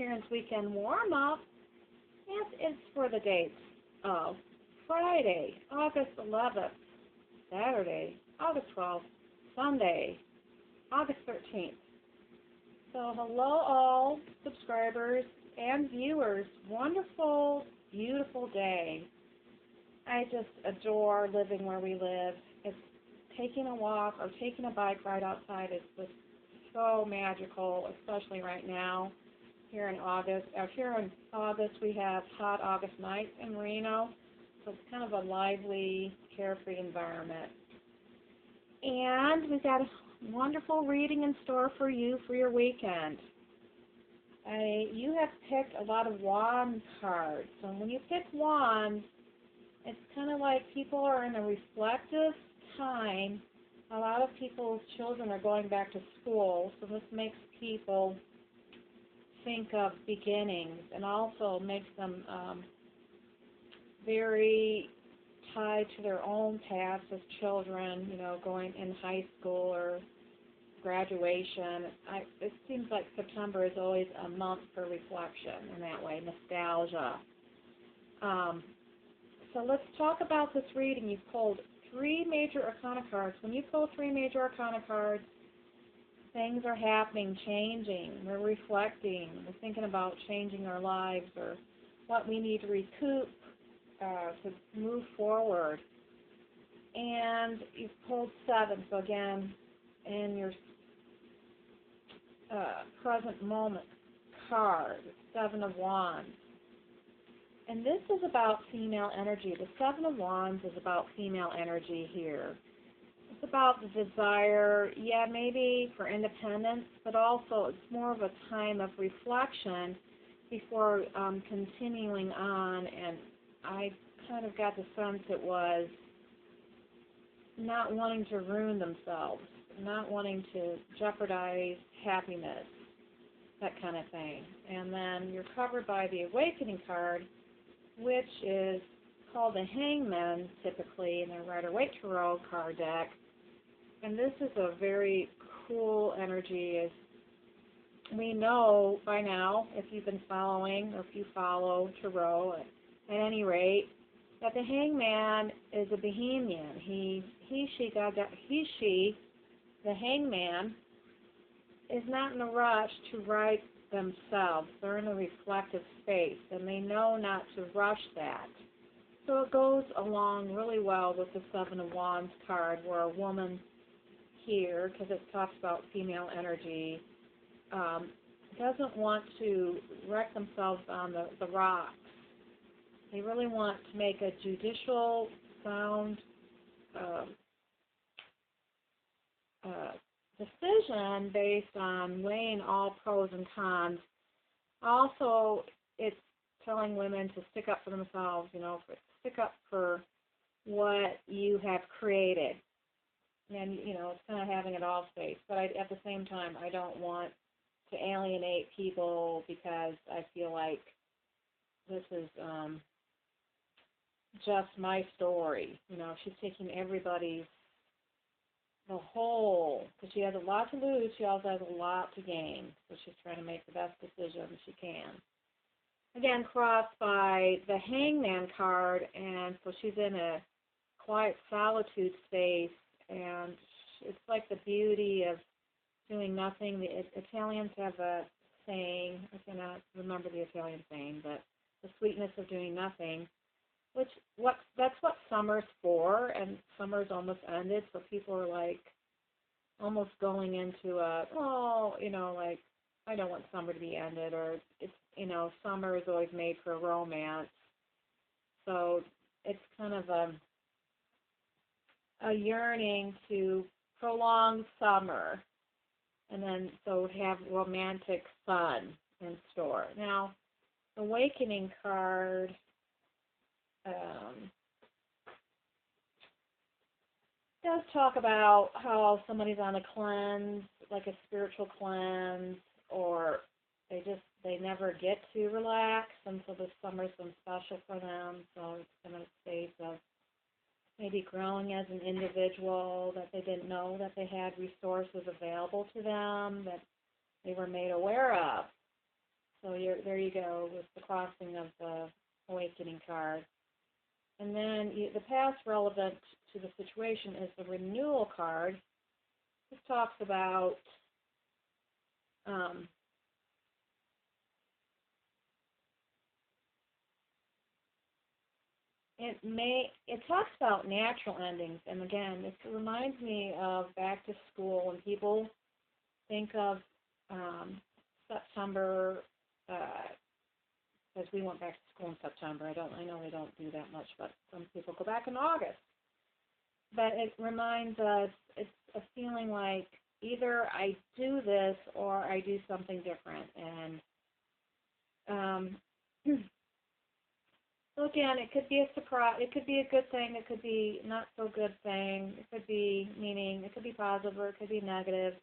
Karen's Weekend Warm-Up, and it's for the dates of Friday, August 11th, Saturday, August 12th, Sunday, August 13th. So hello all subscribers and viewers. Wonderful, beautiful day. I just adore living where we live. It's taking a walk or taking a bike ride outside is just so magical, especially right now here in August. Here in August we have hot August nights in Reno, so it's kind of a lively, carefree environment. And we've got a wonderful reading in store for you for your weekend. You have picked a lot of wand cards. So when you pick wands, it's kind of like people are in a reflective time. A lot of people's children are going back to school, so this makes people think of beginnings and also makes them very tied to their own past as children, going in high school or graduation. It seems like September is always a month for reflection in that way, nostalgia. So let's talk about this reading. You've pulled 3 major arcana cards. When you pull 3 major arcana cards, things are happening, changing. We're reflecting. We're thinking about changing our lives or what we need to recoup to move forward. And you've pulled 7. So again, in your present moment card, 7 of Wands. And this is about female energy. The 7 of Wands is about female energy here. It's about the desire, maybe for independence, but also it's more of a time of reflection before continuing on. And I kind of got the sense it was not wanting to ruin themselves, not wanting to jeopardize happiness, that kind of thing. And then you're covered by the Awakening card, which is called the Hangman typically in the Rider-Waite Tarot card deck. And this is a very cool energy. As we know by now, if you've been following or if you follow Tarot at any rate, that the Hangman is a Bohemian. The Hangman is not in a rush to write themselves. They're in a reflective space, and they know not to rush that. So it goes along really well with the 7 of Wands card, where a woman here, because it talks about female energy, doesn't want to wreck themselves on the rocks. They really want to make a judicial, sound decision based on weighing all pros and cons. Also, it's telling women to stick up for themselves, stick up for what you have created. And, it's kind of having it all space. But at the same time, I don't want to alienate people because I feel like this is just my story. She's taking everybody's, the whole, because she has a lot to lose, she also has a lot to gain. So she's trying to make the best decision she can. Again, crossed by the Hangman card, and so she's in a quiet solitude space, and it's like the beauty of doing nothing. The Italians have a saying, I cannot remember the Italian saying, but the sweetness of doing nothing, that's what summer's for, and summer's almost ended, so people are like almost going into I don't want summer to be ended, or it's, summer is always made for romance. So it's kind of a yearning to prolong summer, and then so have romantic fun in store. Now, the Awakening card does talk about how somebody's on a cleanse, like a spiritual cleanse, or they never get to relax, and so this summer's been special for them. So it's been a space of maybe growing as an individual, that they didn't know that they had resources available to them, that they were made aware of. So there you go with the crossing of the awakening card. And then the past relevant to the situation is the renewal card. This talks about it talks about natural endings, and again, this reminds me of back to school when people think of September, because we went back to school in September. I know they don't do that much, but some people go back in August. But it reminds us, it's a feeling like either I do this or I do something different. And so again, it could be a surprise. It could be a good thing. It could be not so good thing. It could be meaning. It could be positive or it could be negative.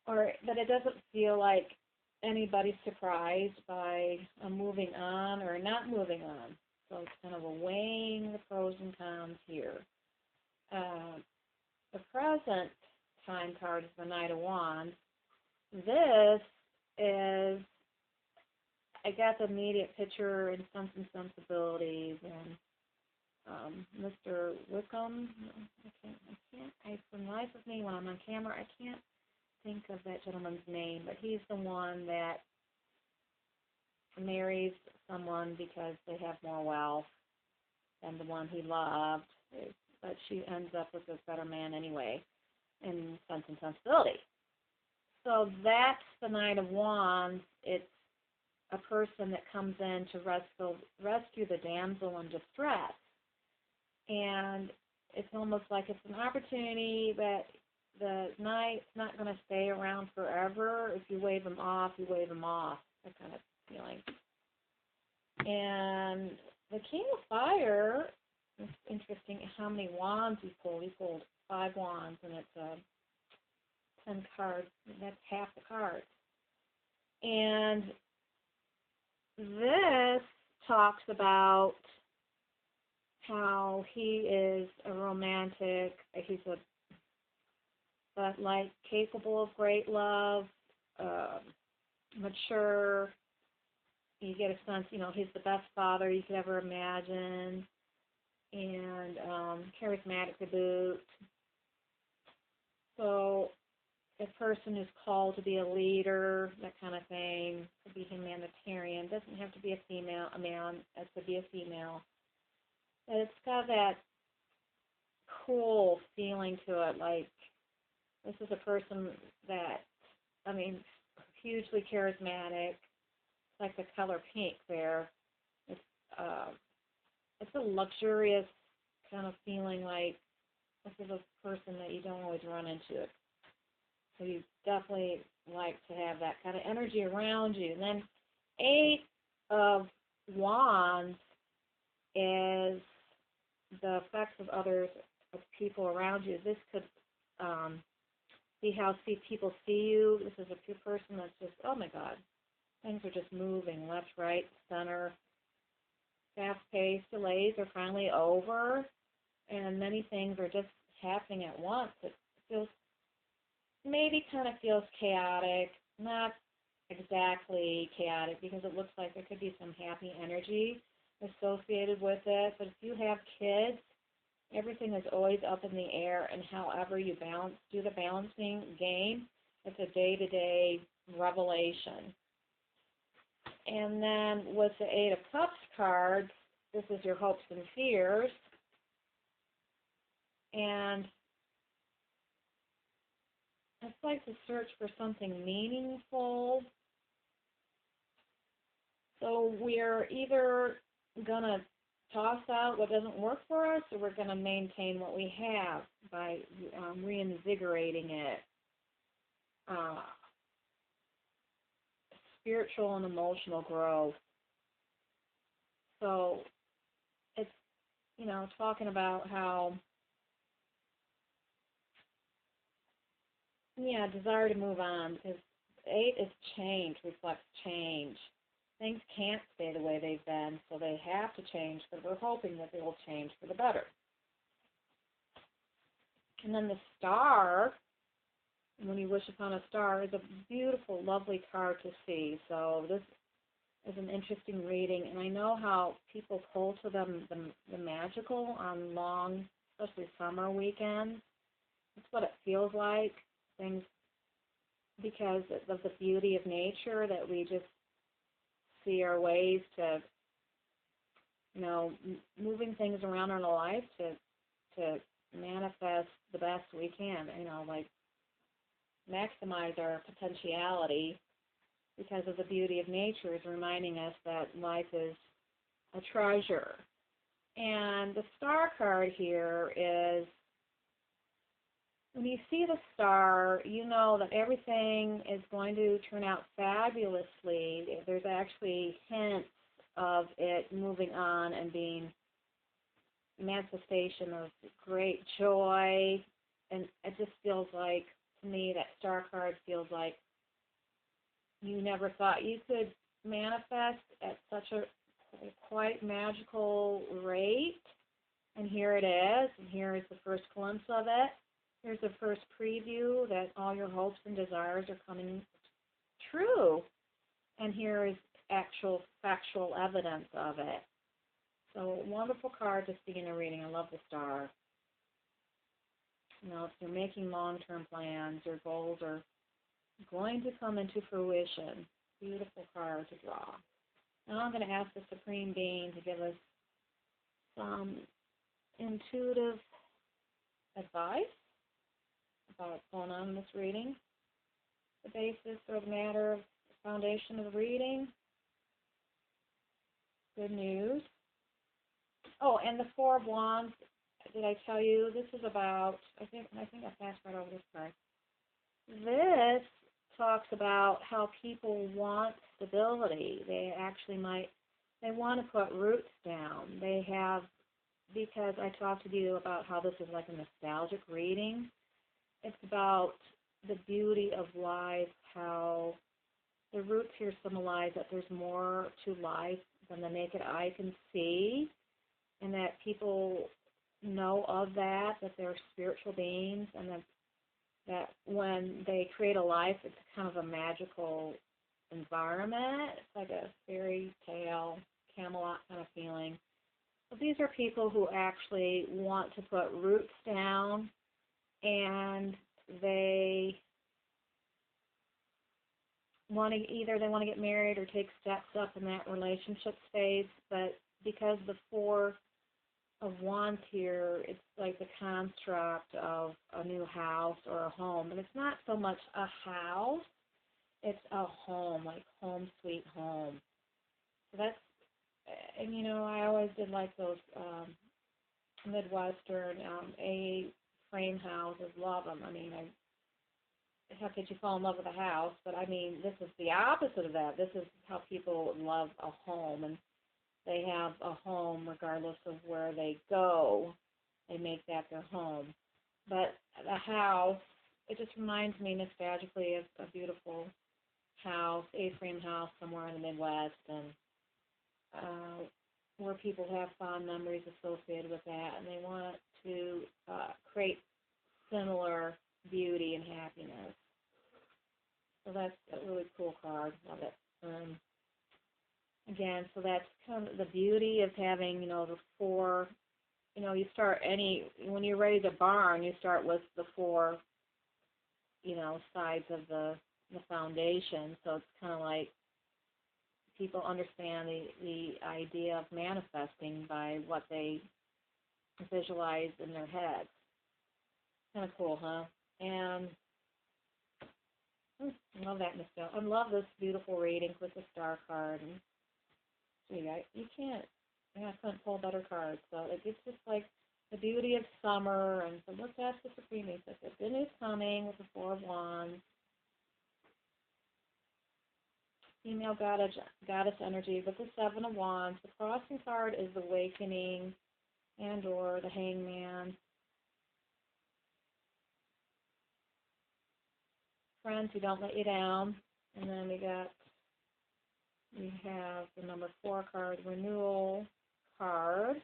Or that it doesn't feel like anybody's surprised by moving on or not moving on. So it's kind of a weighing the pros and cons here. The present time card is the Knight of Wands. This is, I got the immediate picture and Sense and Sensibilities and Mr. Wickham. For the life of me, when I'm on camera, I can't think of that gentleman's name, but he's the one that marries someone because they have more wealth than the one he loved, but she ends up with a better man anyway in Sense and Sensibility. So that's the Knight of Wands. It's a person that comes in to rescue the damsel in distress. And it's almost like it's an opportunity that the knight's not going to stay around forever. If you wave him off, you wave him off. That kind of feeling. And the King of Fire, it's interesting how many wands he pulled. He pulled 5 wands, and it's 10 cards. That's half the cards. And this talks about how he is a romantic, but like capable of great love, mature. You get a sense, he's the best father you could ever imagine, and charismatic to boot. So a person who's called to be a leader, that kind of thing, could be humanitarian. Doesn't have to be a man. It could be a female. But it's got that cool feeling to it, like this is a person that, hugely charismatic, like the color pink there. It's a luxurious kind of feeling, like this is a person that you don't always run into. So you definitely like to have that kind of energy around you. And then 8 of Wands is the effects of others, of people around you. This could be how people see you. This is a person that's just, oh my God, things are just moving left, right, center. Fast-paced delays are finally over, and many things are just happening at once. It feels, maybe kind of feels chaotic, not exactly chaotic, because it looks like there could be some happy energy associated with it. But if you have kids, everything is always up in the air, and however you do the balancing game, it's a day-to-day revelation. And then with the 8 of Cups card, this is your hopes and fears. And it's like the search for something meaningful. So we're either going to toss out what doesn't work for us, or we're going to maintain what we have by reinvigorating it. Spiritual and emotional growth. So it's, talking about how, desire to move on, because 8 is change, reflects change. Things can't stay the way they've been, so they have to change, but we're hoping that they will change for the better. And then the Star when you wish upon a star is a beautiful, lovely card to see. So this is an interesting reading, and I know how people pull to them the magical on long, especially summer weekends. That's what it feels like. Things because of the beauty of nature that we just see our ways to, moving things around in our life to manifest the best we can. Like maximize our potentiality because of the beauty of nature is reminding us that life is a treasure. And the star card here is when you see the star, you know that everything is going to turn out fabulously. There's actually hints of it moving on and being a manifestation of great joy. And it just feels like, to me, that star card feels like you never thought you could manifest at such a quite magical rate. And here it is, and here is the first glimpse of it. Here's the first preview that all your hopes and desires are coming true. And here is actual factual evidence of it. So wonderful card to see in a reading. I love the star. If you're making long-term plans, your goals are going to come into fruition. Beautiful card to draw. Now I'm going to ask the Supreme Being to give us some intuitive advice about what's going on in this reading, the basis or the matter of the foundation of the reading. Good news. Oh, and the Four of Wands, did I tell you? This is about, I think I passed right over this card. This talks about how people want stability. They actually they want to put roots down. They have, because I talked to you about how this is like a nostalgic reading. It's about the beauty of life, how the roots here symbolize that there's more to life than the naked eye can see, and that people know of that they're spiritual beings, and that when they create a life, it's kind of a magical environment. It's like a fairy tale, Camelot kind of feeling. But these are people who actually want to put roots down, and they want to get married or take steps up in that relationship space, but because the Four of Wands here, it's like the construct of a new house or a home, but it's not so much a house, it's a home, like home sweet home. So that's, and I always did like those Midwestern A-frame houses, love them. How could you fall in love with a house? But this is the opposite of that. This is how people love a home, and they have a home regardless of where they go. They make that their home. But the house, it just reminds me nostalgically of a beautiful house, A-frame house somewhere in the Midwest, and where people have fond memories associated with that, and they want to create similar beauty and happiness. So that's a really cool card. Love it. Again, so that's kind of the beauty of having, the four, you start when you raise a barn, you start with the four, sides of the foundation. So it's kind of like people understand the idea of manifesting by what they visualize in their heads. Kind of cool, huh? And I love that nostalgia. I love this beautiful reading with the star card. And you can't. I couldn't pull better cards. So it's just like the beauty of summer. And so let's ask the Supreme Being. So the good news coming with the Four of Wands. Female goddess energy with the Seven of Wands. The crossing card is the awakening and or the Hangman. Friends who don't let you down. And then we have the number 4 card, renewal card.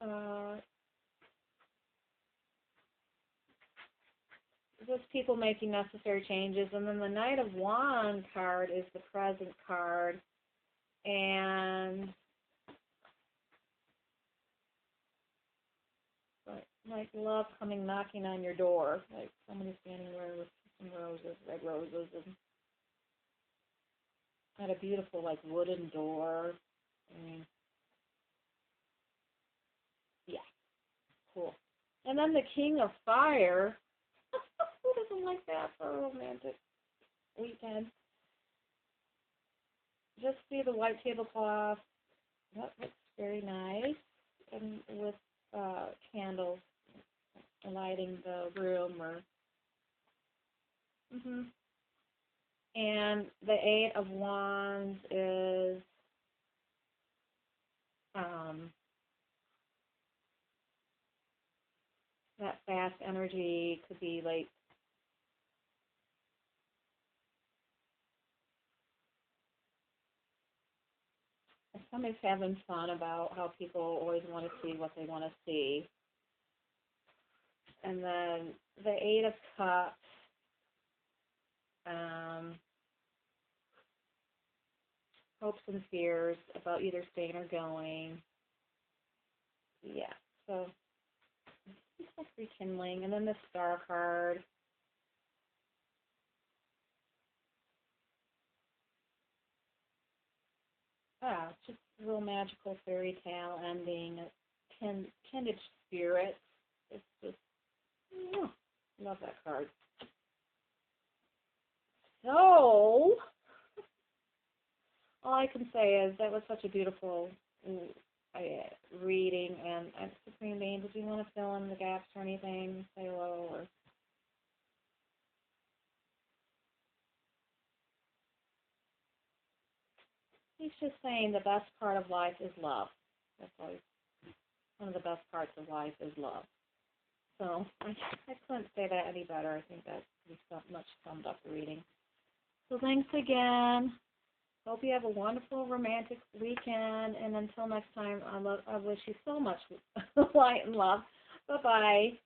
uh, just people making necessary changes. And then the Knight of Wands card is the present card. And like love coming knocking on your door. Like somebody standing there with some roses, red roses, and had a beautiful like wooden door. I mean, yeah, cool. And then the King of Fire. Who doesn't like that for a romantic weekend? Just see the white tablecloth. That looks very nice. And with candles lighting the room or and the Eight of Wands is that fast energy. Could be like if somebody's having fun about how people always want to see what they want to see. And then the Eight of Cups, hopes and fears about either staying or going. Yeah, so it's like rekindling. And then the Star card. It's just a real magical fairy tale ending. Kindred spirits. It's just, love that card. So, all I can say is that was such a beautiful reading. And Supreme Being, did you want to fill in the gaps or anything? Say hello or. He's just saying the best part of life is love. That's always one of the best parts of life is love. So I couldn't say that any better. I think that pretty much summed up the reading. So thanks again. Hope you have a wonderful romantic weekend. And until next time, I wish you so much light and love. Bye-bye.